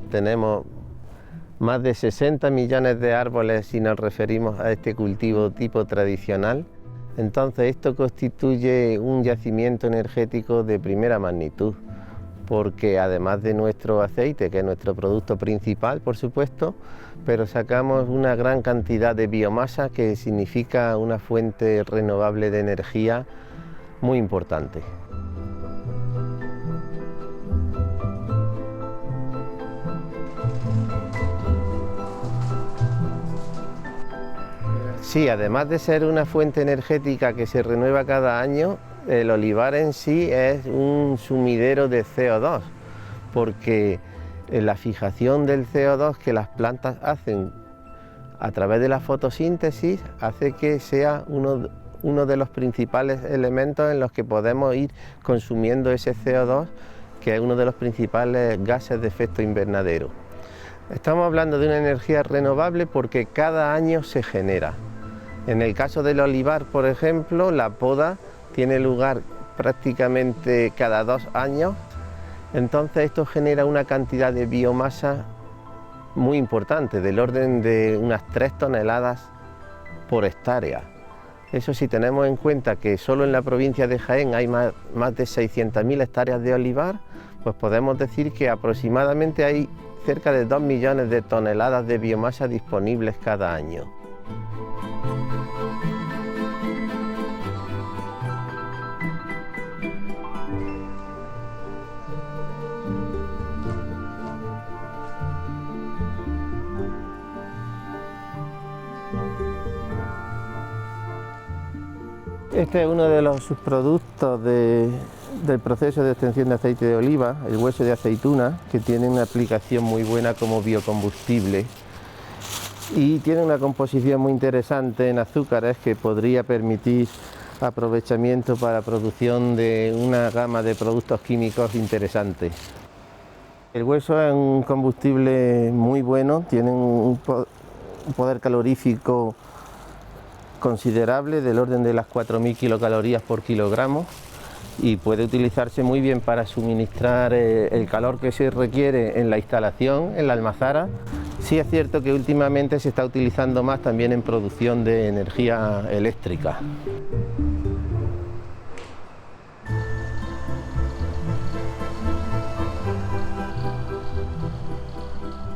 tenemos más de 60 millones de árboles si nos referimos a este cultivo tipo tradicional. Entonces esto constituye un yacimiento energético de primera magnitud, porque además de nuestro aceite, que es nuestro producto principal, por supuesto, pero sacamos una gran cantidad de biomasa, que significa una fuente renovable de energía muy importante. Sí, además de ser una fuente energética que se renueva cada año, el olivar en sí es un sumidero de CO2, porque la fijación del CO2 que las plantas hacen a través de la fotosíntesis hace que sea uno de los principales elementos en los que podemos ir consumiendo ese CO2, que es uno de los principales gases de efecto invernadero. Estamos hablando de una energía renovable porque cada año se genera. En el caso del olivar, por ejemplo, la poda tiene lugar prácticamente cada 2 años, entonces esto genera una cantidad de biomasa muy importante, del orden de unas 3 toneladas por hectárea. Eso si tenemos en cuenta que solo en la provincia de Jaén hay más de 600.000 hectáreas de olivar, pues podemos decir que aproximadamente hay cerca de 2 millones de toneladas de biomasa disponibles cada año. Este es uno de los subproductos del proceso de extensión de aceite de oliva, el hueso de aceituna, que tiene una aplicación muy buena como biocombustible y tiene una composición muy interesante en azúcares que podría permitir aprovechamiento para producción de una gama de productos químicos interesantes. El hueso es un combustible muy bueno, tiene un poder calorífico considerable, del orden de las 4.000 kilocalorías por kilogramo, y puede utilizarse muy bien para suministrar el calor que se requiere en la instalación, en la almazara. Sí es cierto que últimamente se está utilizando más también en producción de energía eléctrica.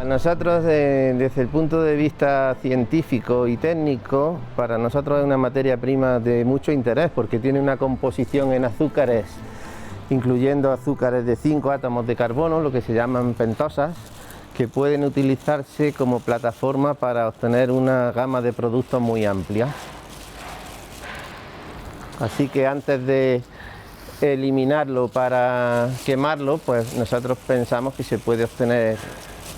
A nosotros, desde el punto de vista científico y técnico, para nosotros es una materia prima de mucho interés porque tiene una composición en azúcares, incluyendo azúcares de 5 átomos de carbono, lo que se llaman pentosas, que pueden utilizarse como plataforma para obtener una gama de productos muy amplia. Así que antes de eliminarlo para quemarlo, pues nosotros pensamos que se puede obtener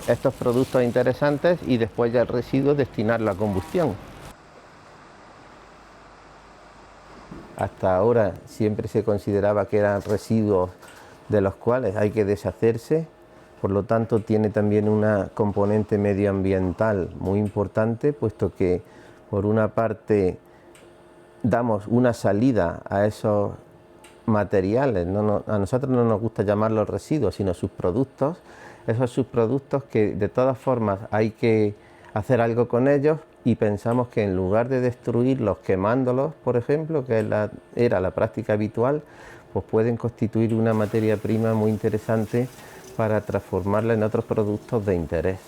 estos productos interesantes y después ya el residuo destinarlo a combustión. Hasta ahora siempre se consideraba que eran residuos de los cuales hay que deshacerse, por lo tanto tiene también una componente medioambiental muy importante, puesto que por una parte damos una salida a esos materiales, a nosotros no nos gusta llamarlos residuos, sino subproductos, esos subproductos que de todas formas hay que hacer algo con ellos, y pensamos que en lugar de destruirlos quemándolos, por ejemplo, que era la práctica habitual, pues pueden constituir una materia prima muy interesante para transformarla en otros productos de interés.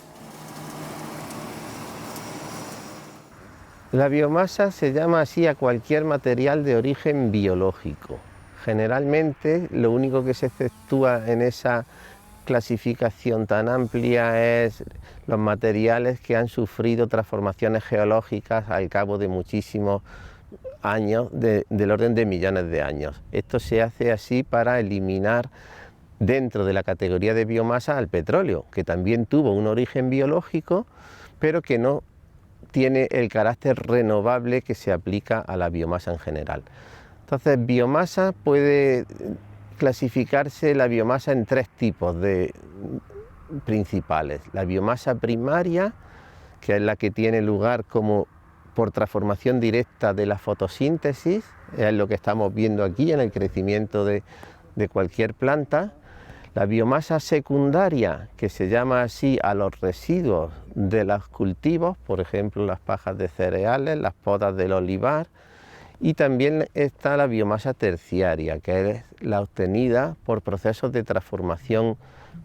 La biomasa se llama así a cualquier material de origen biológico. Generalmente lo único que se exceptúa en esa clasificación tan amplia es los materiales que han sufrido transformaciones geológicas al cabo de muchísimos años, del orden de millones de años. Esto se hace así para eliminar dentro de la categoría de biomasa al petróleo, que también tuvo un origen biológico, pero que no tiene el carácter renovable que se aplica a la biomasa en general. Entonces, biomasa puede clasificarse la biomasa en 3 tipos principales. La biomasa primaria, que es la que tiene lugar como por transformación directa de la fotosíntesis, es lo que estamos viendo aquí en el crecimiento de cualquier planta. La biomasa secundaria, que se llama así a los residuos de los cultivos, por ejemplo las pajas de cereales, las podas del olivar, y también está la biomasa terciaria, que es la obtenida por procesos de transformación,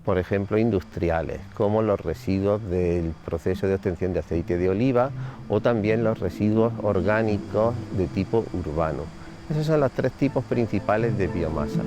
por ejemplo industriales, como los residuos del proceso de obtención de aceite de oliva o también los residuos orgánicos de tipo urbano. Esos son los tres tipos principales de biomasas.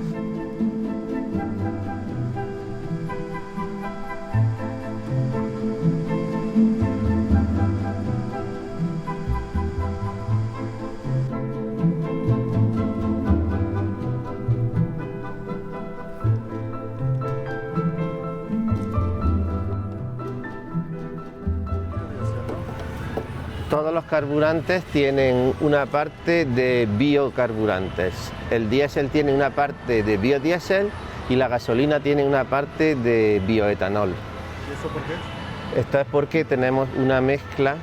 Todos los carburantes tienen una parte de biocarburantes. El diésel tiene una parte de biodiesel y la gasolina tiene una parte de bioetanol. ¿Y eso por qué? Esto es porque tenemos una mezcla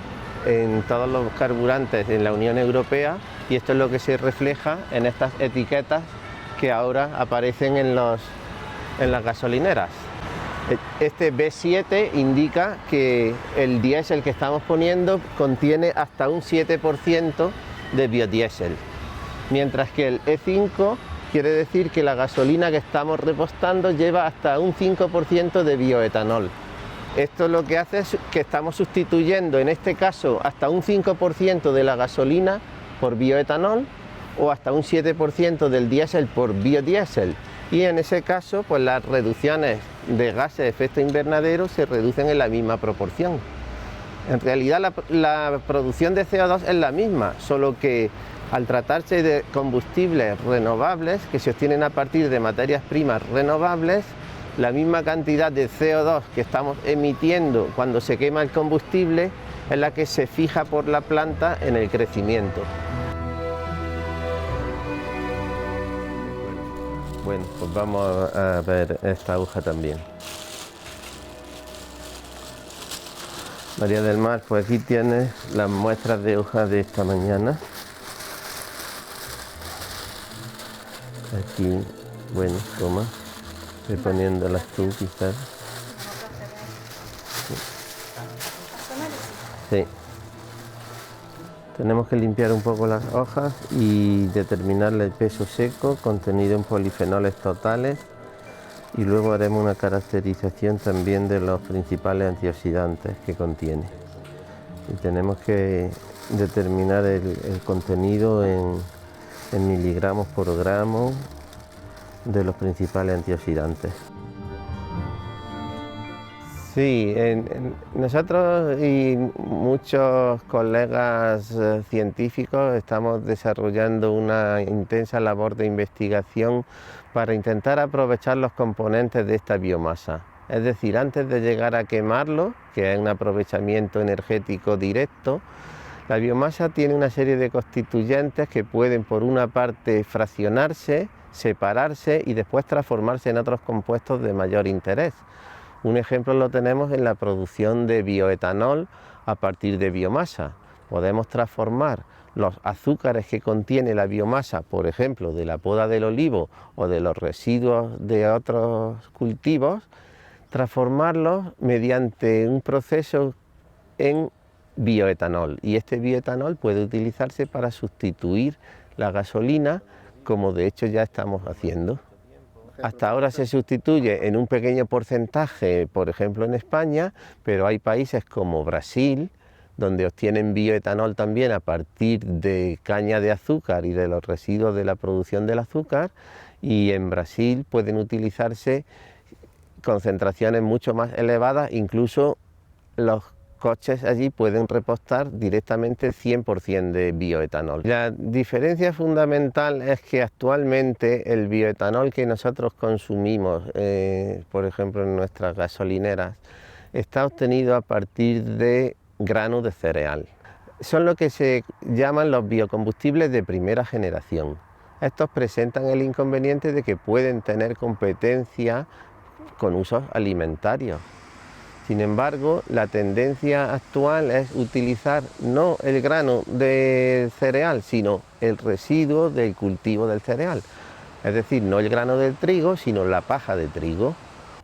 en todos los carburantes en la Unión Europea y esto es lo que se refleja en estas etiquetas que ahora aparecen en las gasolineras. Este B7 indica que el diésel que estamos poniendo contiene hasta un 7% de biodiesel, mientras que el E5 quiere decir que la gasolina que estamos repostando lleva hasta un 5% de bioetanol. Esto lo que hace es que estamos sustituyendo en este caso hasta un 5% de la gasolina por bioetanol o hasta un 7% del diésel por biodiesel. Y en ese caso, pues las reducciones de gases de efecto invernadero se reducen en la misma proporción. En realidad la producción de CO2 es la misma, solo que al tratarse de combustibles renovables que se obtienen a partir de materias primas renovables, la misma cantidad de CO2 que estamos emitiendo cuando se quema el combustible es la que se fija por la planta en el crecimiento. Bueno, pues vamos a ver esta aguja también. María del Mar, pues aquí tienes las muestras de hojas de esta mañana. Aquí, bueno, toma, estoy poniéndolas tú quizás. Sí. Tenemos que limpiar un poco las hojas y determinarle el peso seco, contenido en polifenoles totales, y luego haremos una caracterización también de los principales antioxidantes que contiene. Y tenemos que determinar el contenido en miligramos por gramo de los principales antioxidantes. Sí, nosotros y muchos colegas científicos estamos desarrollando una intensa labor de investigación para intentar aprovechar los componentes de esta biomasa. Es decir, antes de llegar a quemarlo, que es un aprovechamiento energético directo, la biomasa tiene una serie de constituyentes que pueden, por una parte, fraccionarse, separarse y después transformarse en otros compuestos de mayor interés. Un ejemplo lo tenemos en la producción de bioetanol a partir de biomasa. Podemos transformar los azúcares que contiene la biomasa, por ejemplo, de la poda del olivo o de los residuos de otros cultivos, transformarlos mediante un proceso en bioetanol. Y este bioetanol puede utilizarse para sustituir la gasolina, como de hecho ya estamos haciendo. Hasta ahora se sustituye en un pequeño porcentaje, por ejemplo en España, pero hay países como Brasil, donde obtienen bioetanol también a partir de caña de azúcar y de los residuos de la producción del azúcar, y en Brasil pueden utilizarse concentraciones mucho más elevadas, incluso los coches allí pueden repostar directamente el 100% de bioetanol. La diferencia fundamental es que actualmente el bioetanol que nosotros consumimos, por ejemplo en nuestras gasolineras, está obtenido a partir de grano de cereal. Son lo que se llaman los biocombustibles de primera generación. Estos presentan el inconveniente de que pueden tener competencia con usos alimentarios. Sin embargo, la tendencia actual es utilizar no el grano de cereal, sino el residuo del cultivo del cereal. Es decir, no el grano del trigo, sino la paja de trigo.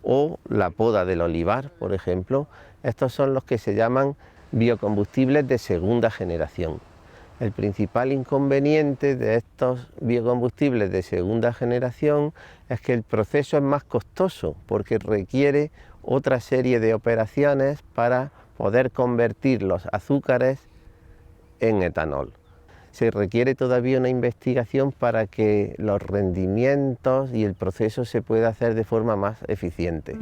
o la poda del olivar, por ejemplo. Estos son los que se llaman biocombustibles de segunda generación. El principal inconveniente de estos biocombustibles de segunda generación es que el proceso es más costoso porque requiere otra serie de operaciones para poder convertir los azúcares en etanol. Se requiere todavía una investigación para que los rendimientos y el proceso se pueda hacer de forma más eficiente.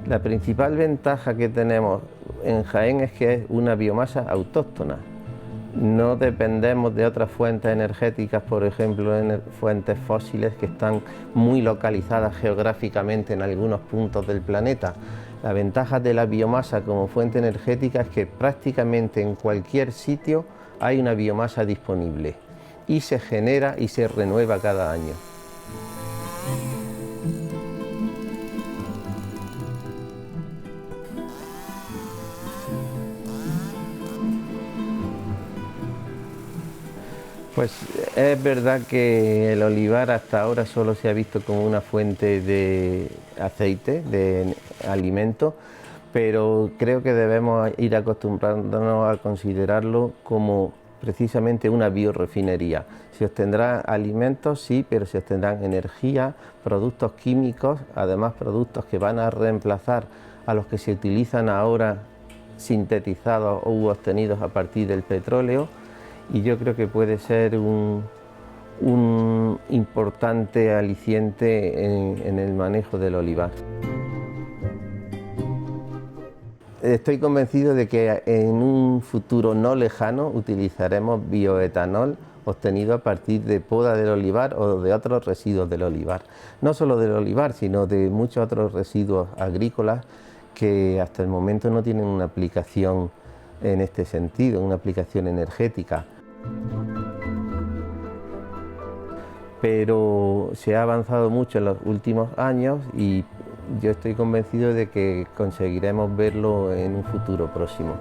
La principal ventaja que tenemos en Jaén es que es una biomasa autóctona. No dependemos de otras fuentes energéticas, por ejemplo, fuentes fósiles que están muy localizadas geográficamente en algunos puntos del planeta. La ventaja de la biomasa como fuente energética es que prácticamente en cualquier sitio hay una biomasa disponible y se genera y se renueva cada año. Pues es verdad que el olivar hasta ahora solo se ha visto como una fuente de aceite, de alimento, pero creo que debemos ir acostumbrándonos a considerarlo como precisamente una biorefinería. Se obtendrán alimentos, sí, pero se obtendrán energía, productos químicos, además productos que van a reemplazar a los que se utilizan ahora sintetizados u obtenidos a partir del petróleo. Y yo creo que puede ser un importante aliciente en el manejo del olivar. Estoy convencido de que en un futuro no lejano utilizaremos bioetanol obtenido a partir de poda del olivar o de otros residuos del olivar. No solo del olivar, sino de muchos otros residuos agrícolas que hasta el momento no tienen una aplicación en este sentido, una aplicación energética. Pero se ha avanzado mucho en los últimos años y yo estoy convencido de que conseguiremos verlo en un futuro próximo.